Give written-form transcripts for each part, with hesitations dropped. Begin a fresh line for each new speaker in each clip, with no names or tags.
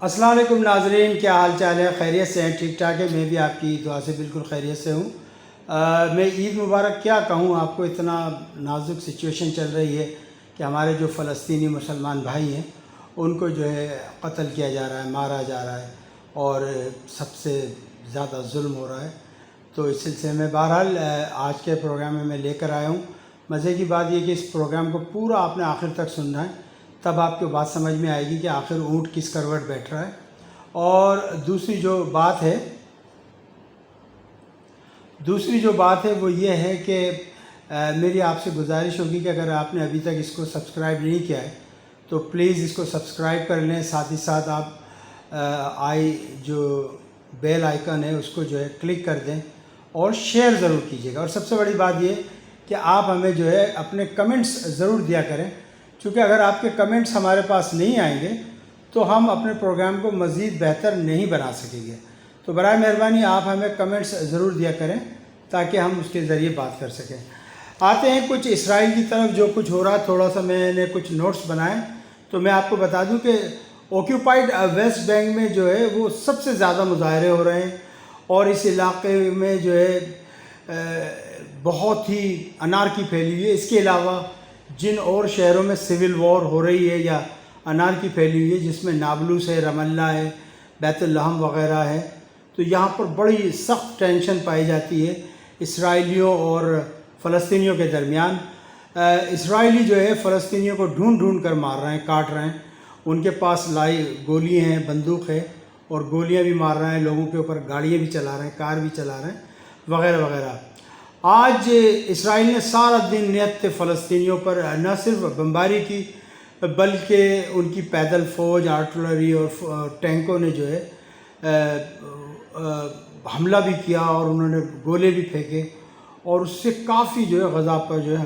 السلام علیکم ناظرین، کیا حال چال ہے؟ خیریت سے ہیں؟ ٹھیک ٹھاک ہے؟ میں بھی آپ کی دعا سے بالکل خیریت سے ہوں۔ میں عید مبارک کیا کہوں آپ کو، اتنا نازک سچویشن چل رہی ہے کہ ہمارے جو فلسطینی مسلمان بھائی ہیں ان کو جو ہے قتل کیا جا رہا ہے، مارا جا رہا ہے اور سب سے زیادہ ظلم ہو رہا ہے۔ تو اس سلسلے میں بہرحال آج کے پروگرام میں لے کر آیا ہوں۔ مزے کی بات یہ کہ اس پروگرام کو پورا آپ نے آخر تک سننا ہے، تب آپ کو بات سمجھ میں آئے گی کہ آخر اونٹ کس کروٹ بیٹھ رہا ہے۔ اور دوسری جو بات ہے وہ یہ ہے کہ میری آپ سے گزارش ہوگی کہ اگر آپ نے ابھی تک اس کو سبسکرائب نہیں کیا ہے تو پلیز اس کو سبسکرائب کر لیں، ساتھ ہی ساتھ آپ جو بیل آئیکن ہے اس کو جو ہے کلک کر دیں اور شیئر ضرور کیجیے گا۔ اور سب سے بڑی بات یہ کہ آپ ہمیں جو ہے اپنے کمنٹس ضرور دیا کریں، چونکہ اگر آپ کے کمنٹس ہمارے پاس نہیں آئیں گے تو ہم اپنے پروگرام کو مزید بہتر نہیں بنا سکیں گے۔ تو برائے مہربانی آپ ہمیں کمنٹس ضرور دیا کریں تاکہ ہم اس کے ذریعے بات کر سکیں۔ آتے ہیں کچھ اسرائیل کی طرف جو کچھ ہو رہا، تھوڑا سا میں نے کچھ نوٹس بنائے تو میں آپ کو بتا دوں کہ آکیوپائڈ ویسٹ بینک میں جو ہے وہ سب سے زیادہ مظاہرے ہو رہے ہیں اور اس علاقے میں جو ہے بہت ہی انارکی پھیلی ہوئی ہے۔ اس کے علاوہ جن اور شہروں میں سول وار ہو رہی ہے یا انارکی پھیلی ہوئی ہے، جس میں نابلس ہے، رام اللہ ہے، بیت اللحم وغیرہ ہے، تو یہاں پر بڑی سخت ٹینشن پائی جاتی ہے اسرائیلیوں اور فلسطینیوں کے درمیان۔ اسرائیلی جو ہے فلسطینیوں کو ڈھونڈ ڈھونڈ کر مار رہے ہیں، کاٹ رہے ہیں، ان کے پاس گولیاں ہیں، بندوق ہے اور گولیاں بھی مار رہے ہیں لوگوں کے اوپر، گاڑیاں بھی چلا رہے ہیں، کار بھی چلا رہے ہیں وغیرہ وغیرہ۔ آج اسرائیل نے سارا دن نیت فلسطینیوں پر نہ صرف بمباری کی بلکہ ان کی پیدل فوج، آرٹلری اور ٹینکوں نے جو ہے حملہ بھی کیا اور انہوں نے گولے بھی پھینکے اور اس سے کافی جو ہے غزہ پر جو ہے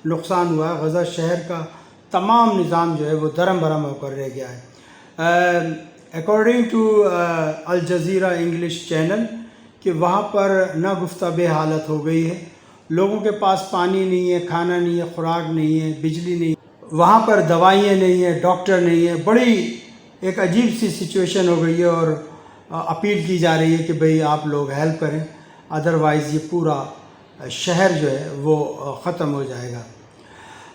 نقصان ہوا ہے۔ غزہ شہر کا تمام نظام جو ہے وہ درہم برہم ہو کر رہ گیا ہے۔ According to Al Jazeera English channel کہ وہاں پر ناگفتہ بے حالت ہو گئی ہے، لوگوں کے پاس پانی نہیں ہے، کھانا نہیں ہے، خوراک نہیں ہے، بجلی نہیں ہے، وہاں پر دوائیاں نہیں ہیں، ڈاکٹر نہیں ہیں، بڑی ایک عجیب سی سچویشن ہو گئی ہے اور اپیل کی جا رہی ہے کہ بھئی آپ لوگ ہیلپ کریں، ادروائز یہ پورا شہر جو ہے وہ ختم ہو جائے گا۔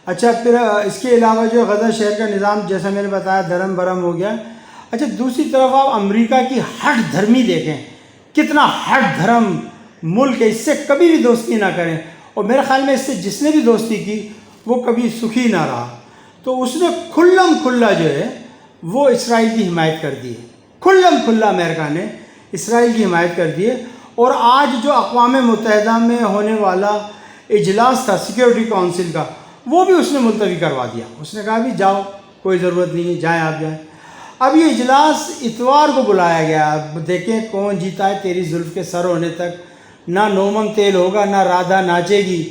اچھا، پھر اس کے علاوہ جو غزہ شہر کا نظام جیسا میں نے بتایا درہم برہم ہو گیا۔ اچھا، دوسری طرف آپ امریکہ کی ہٹ دھرمی دیکھیں، کتنا ہٹ دھرم ملک ہے، اس سے کبھی بھی دوستی نہ کریں، اور میرے خیال میں اس سے جس نے بھی دوستی کی وہ کبھی سکھی نہ رہا۔ تو اس نے کھلم کھلا جو ہے وہ اسرائیل کی حمایت کر دی ہے، کھلم کھلا امریکہ نے اسرائیل کی حمایت کر دی ہے۔ اور آج جو اقوام متحدہ میں ہونے والا اجلاس تھا سیکیورٹی کونسل کا، وہ بھی اس نے ملتوی کروا دیا۔ اس نے کہا بھی جاؤ، کوئی ضرورت نہیں ہے، جائیں آپ جائیں۔ اب یہ اجلاس اتوار کو بلایا گیا، اب دیکھیں کون جیتا ہے۔ تیری زلف کے سر ہونے تک نہ نومنگ تیل ہوگا، نہ رادھا ناچے گی،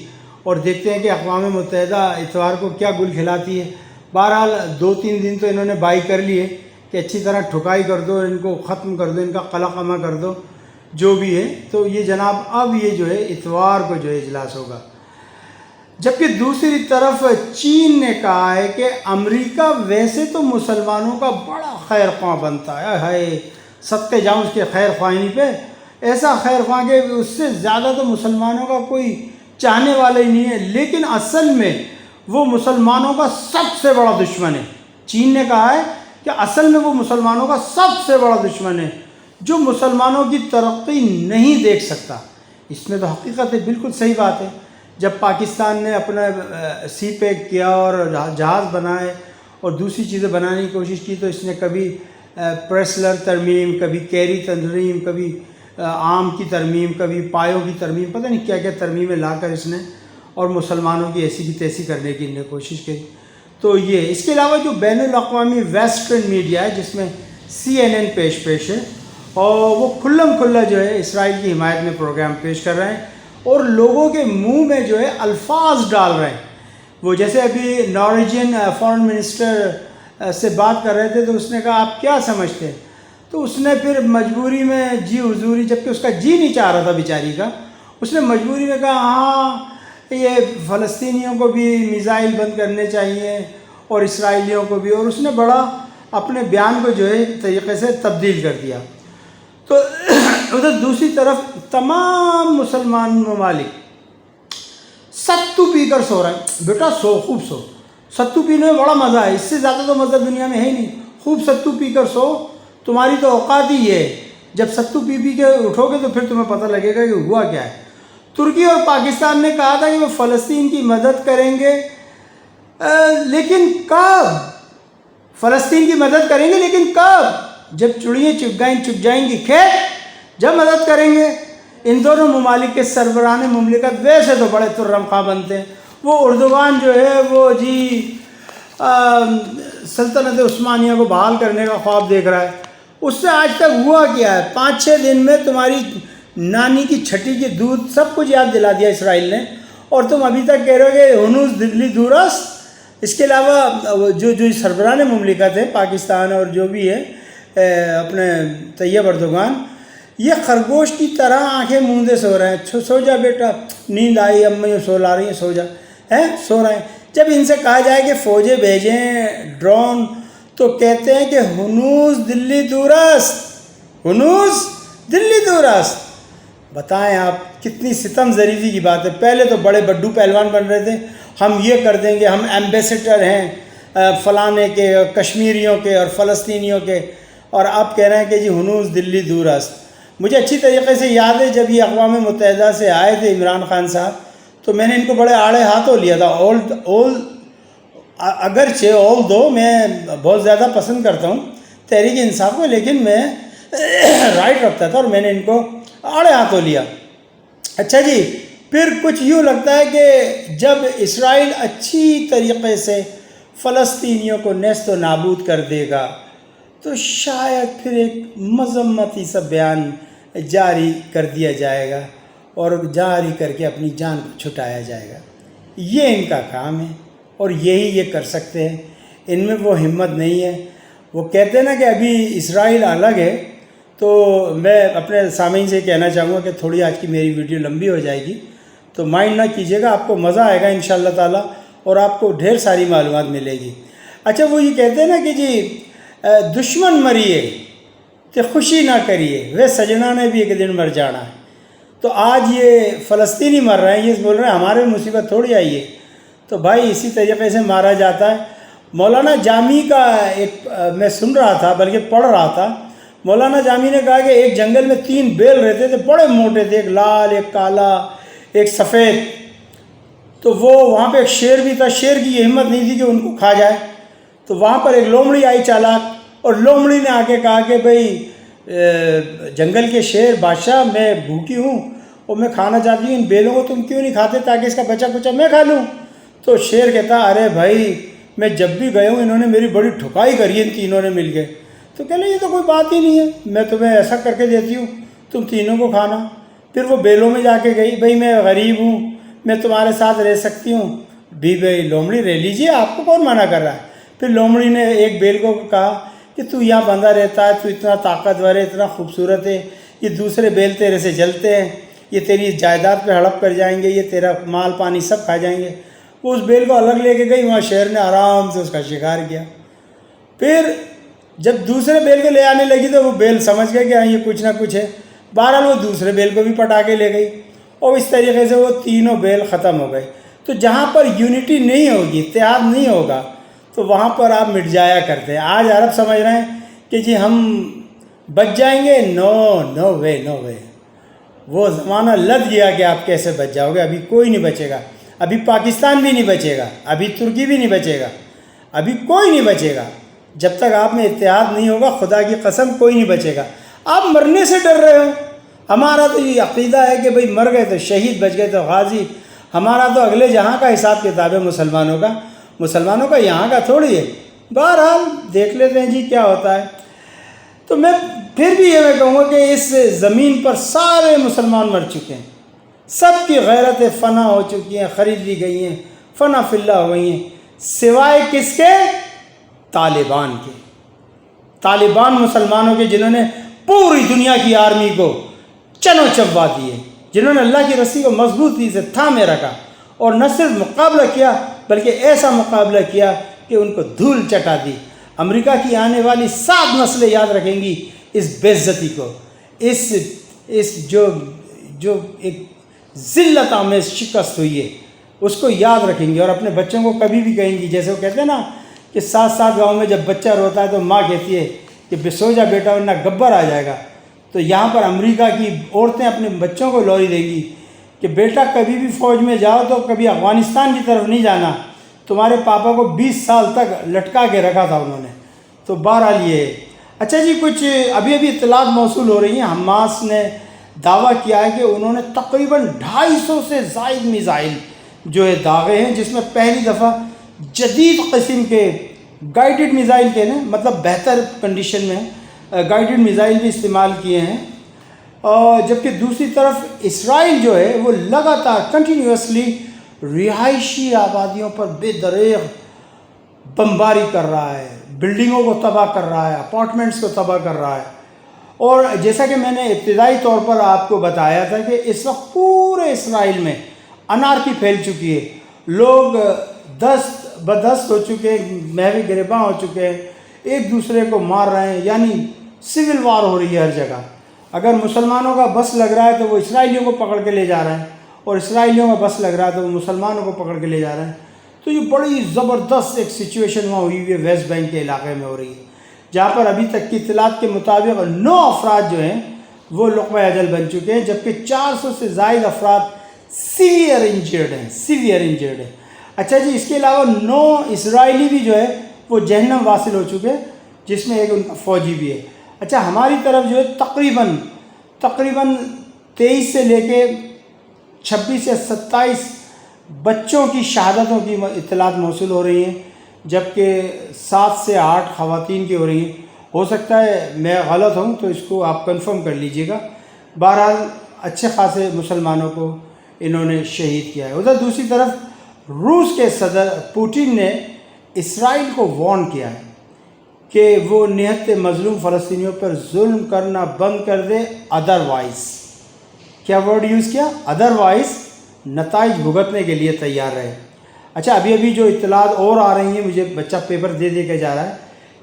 اور دیکھتے ہیں کہ اقوام متحدہ اتوار کو کیا گل کھلاتی ہے۔ بہرحال 2-3 دن تو انہوں نے بائی کر لیے کہ اچھی طرح ٹھکائی کر دو، ان کو ختم کر دو، ان کا قلقمہ کر دو، جو بھی ہے۔ تو یہ جناب اب یہ جو ہے اتوار کو جو ہے اجلاس ہوگا۔ جبکہ دوسری طرف چین نے کہا ہے کہ امریکہ ویسے تو مسلمانوں کا بڑا خیر خواہ بنتا ہے، صدقے جاؤں اس کے خیر خواہی پہ، ایسا خیر خواہ کہ اس سے زیادہ تو مسلمانوں کا کوئی چاہنے والا ہی نہیں ہے، لیکن اصل میں وہ مسلمانوں کا سب سے بڑا دشمن ہے۔ چین نے کہا ہے کہ اصل میں وہ مسلمانوں کا سب سے بڑا دشمن ہے جو مسلمانوں کی ترقی نہیں دیکھ سکتا۔ اس میں تو حقیقت ہے، بالکل صحیح بات ہے۔ جب پاکستان نے اپنا سی پیک کیا اور جہاز بنائے اور دوسری چیزیں بنانے کی کوشش کی تو اس نے کبھی پریسلر ترمیم، کبھی کیری ترمیم، کبھی آم کی ترمیم، کبھی پایوں کی ترمیم، پتہ نہیں کیا کیا ترمیمیں لا کر اس نے اور مسلمانوں کی ایسی کی تیسی کرنے کی انہیں کوشش کی۔ تو یہ اس کے علاوہ جو بین الاقوامی ویسٹرن میڈیا ہے جس میں CNN پیش ہے، اور وہ کھلم کھلا جو ہے اسرائیل کی حمایت میں پروگرام پیش کر رہے ہیں اور لوگوں کے منہ میں جو ہے الفاظ ڈال رہے ہیں۔ وہ جیسے ابھی نارویجین فارن منسٹر سے بات کر رہے تھے تو اس نے کہا آپ کیا سمجھتے ہیں، تو اس نے پھر مجبوری میں جی حضوری، جبکہ اس کا جی نہیں چاہ رہا تھا بیچاری کا، اس نے مجبوری میں کہا ہاں یہ فلسطینیوں کو بھی میزائل بند کرنے چاہیے اور اسرائیلیوں کو بھی، اور اس نے بڑا اپنے بیان کو جو ہے طریقے سے تبدیل کر دیا۔ تو ادھر دوسری طرف تمام مسلمان ممالک ستو پی کر سو رہے ہیں۔ بیٹا سو، خوب سو، ستو پینے میں بڑا مزہ ہے، اس سے زیادہ تو مزہ دنیا میں ہے ہی نہیں۔ خوب ستو پی کر سو، تمہاری تو اوقات ہی ہے، جب ستو پی پی کے اٹھو گے تو پھر تمہیں پتہ لگے گا کہ ہوا کیا ہے۔ ترکی اور پاکستان نے کہا تھا کہ وہ فلسطین کی مدد کریں گے، لیکن کب؟ فلسطین کی مدد کریں گے لیکن کب؟ جب چڑیاں چگ جائیں گی کھیت، جب مدد کریں گے۔ ان دونوں ممالک کے سربراہان مملکت ویسے تو بڑے ترم خواہ بنتے ہیں۔ وہ اردوغان جو ہے وہ سلطنت عثمانیہ کو بحال کرنے کا خواب دیکھ رہا ہے۔ اس سے آج تک ہوا کیا ہے؟ 5-6 دن میں تمہاری نانی کی چھٹی کی دودھ سب کچھ یاد دلا دیا اسرائیل نے، اور تم ابھی تک کہہ رہے ہو کہ ہنوز دلی دورست۔ اس کے علاوہ جو سربراہ مملکت ہے پاکستان اور جو بھی ہے اپنے طیب اردوغان، یہ خرگوش کی طرح آنکھیں موندے سو رہے ہیں۔ سو جا بیٹا، نیند آئی، امی سولا رہی ہیں، سو جا، سو رہے ہیں۔ جب ان سے کہا جائے کہ فوجیں بھیجیں، ڈرون، تو کہتے ہیں کہ ہنوز دلی دورست، ہنوز دلی دورست۔ بتائیں آپ کتنی ستم ظریفی کی بات ہے۔ پہلے تو بڑے بڈو پہلوان بن رہے تھے، ہم یہ کر دیں گے، ہم ایمبیسڈر ہیں فلانے کے، کشمیریوں کے اور فلسطینیوں کے، اور آپ کہہ رہے ہیں کہ جی ہنوز دلی دورست۔ مجھے اچھی طریقے سے یاد ہے جب یہ اقوام متحدہ سے آئے تھے عمران خان صاحب، تو میں نے ان کو بڑے آڑے ہاتھوں لیا تھا۔ اگرچہ دو میں بہت زیادہ پسند کرتا ہوں تحریک انصاف کو، لیکن میں رائٹ رکھتا تھا اور میں نے ان کو آڑے ہاتھوں لیا۔ اچھا جی، پھر کچھ یوں لگتا ہے کہ جب اسرائیل اچھی طریقے سے فلسطینیوں کو نیست و نابود کر دے گا تو شاید پھر ایک مذمتی سا بیان جاری کر دیا جائے گا اور جاری کر کے اپنی جان کو چھٹایا جائے گا۔ یہ ان کا کام ہے اور یہی یہ کر سکتے ہیں۔ ان میں وہ ہمت نہیں ہے۔ وہ کہتے ہیں نا کہ ابھی اسرائیل الگ ہے، تو میں اپنے سامعین سے کہنا چاہوں گا کہ تھوڑی آج کی میری ویڈیو لمبی ہو جائے گی، تو مائنڈ نہ کیجیے گا، آپ کو مزہ آئے گا انشاءاللہ تعالیٰ، اور آپ کو ڈھیر ساری معلومات ملے گی۔ اچھا، وہ یہ کہتے ہیں نا کہ جی دشمن مریے کہ خوشی نہ کریے، وہ سجنا نے بھی ایک دن مر جانا ہے۔ تو آج یہ فلسطینی مر رہے ہیں، یہ بول رہے ہیں ہمارے مصیبت تھوڑی آئی ہے، تو بھائی اسی طریقے سے مارا جاتا ہے۔ مولانا جامی کا ایک میں سن رہا تھا، بلکہ پڑھ رہا تھا، مولانا جامی نے کہا کہ ایک جنگل میں 3 بیل رہتے تھے، بڑے موٹے تھے، ایک لال، ایک کالا، ایک سفید۔ تو وہ وہاں پہ ایک شیر بھی تھا، شیر کی یہ ہمت نہیں تھی کہ ان کو کھا جائے، تو وہاں پر ایک لومڑی آئی چالاک، اور لومڑی نے آ کے کہا کہ بھئی جنگل کے شیر بادشاہ، میں بھوکی ہوں اور میں کھانا چاہتی ہوں، ان بیلوں کو تم کیوں نہیں کھاتے تاکہ اس کا بچہ کچا میں کھا لوں؟ تو شیر کہتا ارے بھائی میں جب بھی گیا ہوں انہوں نے میری بڑی ٹھکائی کری ہے، ان تینوں نے مل کے۔ تو کہہ لیں یہ تو کوئی بات ہی نہیں ہے، میں تمہیں ایسا کر کے دیتی ہوں، تم تینوں کو کھانا۔ پھر وہ بیلوں میں جا کے گئی، بھئی میں غریب ہوں، میں تمہارے ساتھ رہ سکتی ہوں۔ بھی بھئی لومڑی رہ لیجئے، آپ کو کون منع کر رہا ہے؟ پھر لومڑی نے ایک بیل کو کہا کہ تو یہاں بندہ رہتا ہے، تو اتنا طاقتور ہے، اتنا خوبصورت ہے، یہ دوسرے بیل تیرے سے جلتے ہیں، یہ تیری جائیداد پہ ہڑپ کر جائیں گے، یہ تیرا مال پانی سب کھا جائیں گے۔ وہ اس بیل کو الگ لے کے گئی، وہاں شیر نے آرام سے اس کا شکار کیا۔ پھر جب دوسرے بیل کو لے آنے لگی تو وہ بیل سمجھ گئے کہ ہاں یہ کچھ نہ کچھ ہے، بہرحال وہ دوسرے بیل کو بھی پٹا کے لے گئی، اور اس طریقے سے وہ تینوں بیل ختم ہو گئے۔ تو جہاں پر یونٹی نہیں ہوگی، اتحاد نہیں ہوگا، تو وہاں پر آپ مٹ جایا کرتے ہیں۔ آج عرب سمجھ رہے ہیں کہ جی ہم بچ جائیں گے، نو وے۔ وہ زمانہ لد گیا کہ آپ کیسے بچ جاؤ گے۔ ابھی کوئی نہیں بچے گا، ابھی پاکستان بھی نہیں بچے گا، ابھی ترکی بھی نہیں بچے گا، ابھی کوئی نہیں بچے گا۔ جب تک آپ میں اتحاد نہیں ہوگا، خدا کی قسم کوئی نہیں بچے گا۔ آپ مرنے سے ڈر رہے ہو۔ ہمارا تو یہ عقیدہ ہے کہ بھئی مر گئے تو شہید، بچ گئے تو غازی۔ ہمارا تو اگلے جہاں کا حساب کتاب ہے مسلمانوں کا یہاں کا تھوڑی ہے۔ بہرحال دیکھ لیتے ہیں جی کیا ہوتا ہے۔ تو میں پھر بھی یہ میں کہوں گا کہ اس زمین پر سارے مسلمان مر چکے ہیں، سب کی غیرتیں فنا ہو چکی ہیں، خرید لی گئی ہیں، فنا فی اللہ ہو گئی ہیں، سوائے کس کے؟ طالبان کے۔ طالبان مسلمانوں کے، جنہوں نے پوری دنیا کی آرمی کو چنو چبا دیے، جنہوں نے اللہ کی رسی کو مضبوطی سے تھامے رکھا، اور نہ صرف مقابلہ کیا بلکہ ایسا مقابلہ کیا کہ ان کو دھول چٹا دی۔ امریکہ کی آنے والی 7 نسلیں یاد رکھیں گی اس بے عزتی کو، اس جو ایک ذلت آمیز شکست ہوئی ہے اس کو یاد رکھیں گی، اور اپنے بچوں کو کبھی بھی کہیں گی، جیسے وہ کہتے ہیں نا کہ 7 گاؤں میں جب بچہ روتا ہے تو ماں کہتی ہے کہ سو جا بیٹا ورنہ گبر آ جائے گا، تو یہاں پر امریکہ کی عورتیں اپنے بچوں کو لوری دیں گی کہ بیٹا کبھی بھی فوج میں جاؤ تو کبھی افغانستان کی طرف نہیں جانا، تمہارے پاپا کو 20 سال تک لٹکا کے رکھا تھا انہوں نے۔ تو بہرحال یہ اچھا جی، کچھ ابھی اطلاعات موصول ہو رہی ہیں۔ حماس نے دعویٰ کیا ہے کہ انہوں نے تقریباً 250 سے زائد میزائل جو ہے داغے ہیں، جس میں پہلی دفعہ جدید قسم کے گائیڈڈ میزائل کے ہیں، مطلب بہتر کنڈیشن میں گائیڈڈ میزائل بھی استعمال کیے ہیں، اور جبکہ دوسری طرف اسرائیل جو ہے وہ لگاتار کنٹینیوسلی رہائشی آبادیوں پر بے دریغ بمباری کر رہا ہے، بلڈنگوں کو تباہ کر رہا ہے، اپارٹمنٹس کو تباہ کر رہا ہے۔ اور جیسا کہ میں نے ابتدائی طور پر آپ کو بتایا تھا کہ اس وقت پورے اسرائیل میں انارکی پھیل چکی ہے، لوگ دست بدست ہو چکے ہیں، محو گریباں ہو چکے ہیں، ایک دوسرے کو مار رہے ہیں، یعنی سول وار ہو رہی ہے ہر جگہ۔ اگر مسلمانوں کا بس لگ رہا ہے تو وہ اسرائیلیوں کو پکڑ کے لے جا رہے ہیں، اور اسرائیلیوں کا بس لگ رہا ہے تو وہ مسلمانوں کو پکڑ کے لے جا رہے ہیں۔ تو یہ بڑی زبردست ایک سچویشن وہاں ہوئی ہے، ویسٹ بینک کے علاقے میں ہو رہی ہے، جہاں پر ابھی تک کی اطلاعات کے مطابق 9 افراد جو ہیں وہ لقمہ اجل بن چکے ہیں، جبکہ 400 سے زائد افراد سیویئر انجرڈ ہیں۔ اچھا جی، اس کے علاوہ 9 اسرائیلی بھی جو ہے وہ جہنم واصل ہو چکے ہیں، جس میں ایک ان کا فوجی بھی ہے۔ اچھا، ہماری طرف جو ہے تقریباً 23 سے لے کے 26 یا 27 بچوں کی شہادتوں کی اطلاعات موصول ہو رہی ہیں، جبکہ 7 سے 8 خواتین کی ہو رہی ہیں۔ ہو سکتا ہے میں غلط ہوں تو اس کو آپ کنفرم کر لیجئے گا۔ بہرحال اچھے خاصے مسلمانوں کو انہوں نے شہید کیا ہے۔ ادھر دوسری طرف روس کے صدر پوٹن نے اسرائیل کو وارن کیا ہے کہ وہ نہایت مظلوم فلسطینیوں پر ظلم کرنا بند کر دے، ادروائز کیا ورڈ یوز کیا؟ ادروائز نتائج بھگتنے کے لیے تیار رہے۔ اچھا، ابھی جو اطلاعات اور آ رہی ہیں، مجھے بچہ پیپر دے کے جا رہا ہے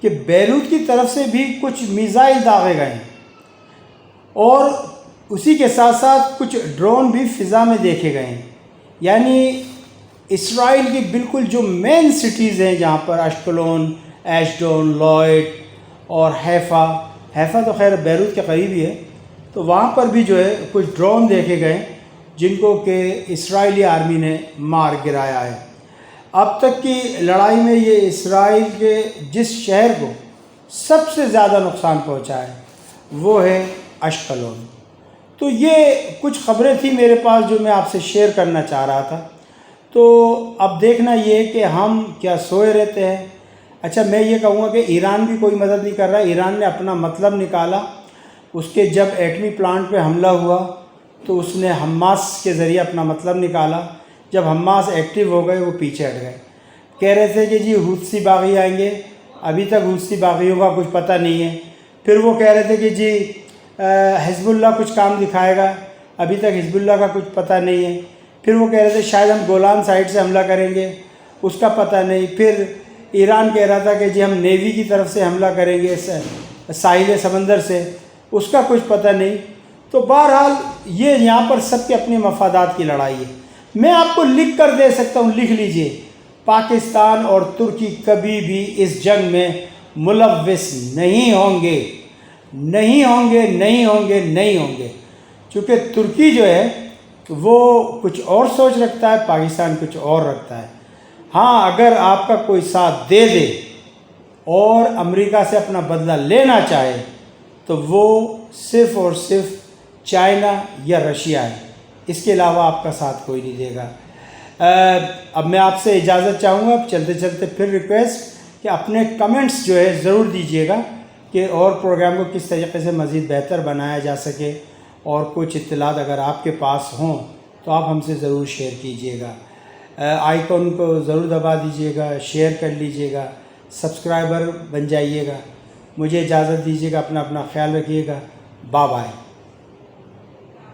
کہ بیروت کی طرف سے بھی کچھ میزائل داغے گئے ہیں، اور اسی کے ساتھ ساتھ کچھ ڈرون بھی فضا میں دیکھے گئے ہیں۔ یعنی اسرائیل کی بالکل جو مین سٹیز ہیں، جہاں پر اشکلون، ایشڈون، لوئڈ اور حیفا تو خیر بیروت کے قریب ہی ہے، تو وہاں پر بھی جو ہے کچھ ڈرون دیکھے گئے جن کو کہ اسرائیلی آرمی نے مار گرایا ہے۔ اب تک کی لڑائی میں یہ اسرائیل کے جس شہر کو سب سے زیادہ نقصان پہنچا ہے وہ ہے اشکلون۔ تو یہ کچھ خبریں تھیں میرے پاس جو میں آپ سے شیئر کرنا چاہ رہا تھا۔ تو اب دیکھنا یہ کہ ہم کیا سوئے رہتے ہیں۔ اچھا، میں یہ کہوں گا کہ ایران بھی کوئی مدد نہیں کر رہا۔ ایران نے اپنا مطلب نکالا، اس کے جب ایٹمی پلانٹ پہ حملہ ہوا تو اس نے حماس کے ذریعے اپنا مطلب نکالا۔ جب حماس ایکٹیو ہو گئے وہ پیچھے ہٹ گئے، کہہ رہے تھے کہ جی حوثی باغی آئیں گے، ابھی تک حوثی باغیوں کا کچھ پتہ نہیں ہے۔ پھر وہ کہہ رہے تھے کہ جی حزب اللہ کچھ کام دکھائے گا، ابھی تک حزب اللہ کا کچھ پتہ نہیں ہے۔ پھر وہ کہہ رہے تھے شاید ہم گولان سائڈ سے حملہ کریں گے، اس کا پتہ نہیں۔ پھر ایران کہہ رہا تھا کہ جی ہم نیوی کی طرف سے حملہ کریں گے ساحل سمندر سے، اس کا کچھ پتہ نہیں۔ تو بہرحال یہ یہاں پر سب کے اپنے مفادات کی لڑائی ہے۔ میں آپ کو لکھ کر دے سکتا ہوں، لکھ لیجئے، پاکستان اور ترکی کبھی بھی اس جنگ میں ملوث نہیں ہوں گے، نہیں ہوں گے، نہیں ہوں گے، نہیں ہوں گے، چونکہ ترکی جو ہے وہ کچھ اور سوچ رکھتا ہے، پاکستان کچھ اور رکھتا ہے۔ ہاں، اگر آپ کا کوئی ساتھ دے دے اور امریکہ سے اپنا بدلہ لینا چاہے تو وہ صرف اور صرف چائنا یا رشیا ہے، اس کے علاوہ آپ کا ساتھ کوئی نہیں دے گا۔ اب میں آپ سے اجازت چاہوں گا، چلتے چلتے پھر ریکویسٹ کہ اپنے کمنٹس جو ہے ضرور دیجیے گا کہ اور پروگرام کو کس طریقے سے مزید بہتر بنایا جا سکے، اور کچھ اطلاعات اگر آپ کے پاس ہوں تو آپ ہم سے ضرور شیئر کیجیے گا۔ آئیکن کو ضرور دبا دیجیے گا، شیئر کر لیجیے گا، سبسکرائبر بن جائیے گا۔ مجھے اجازت دیجیے گا، اپنا خیال رکھیے گا۔ Bye bye.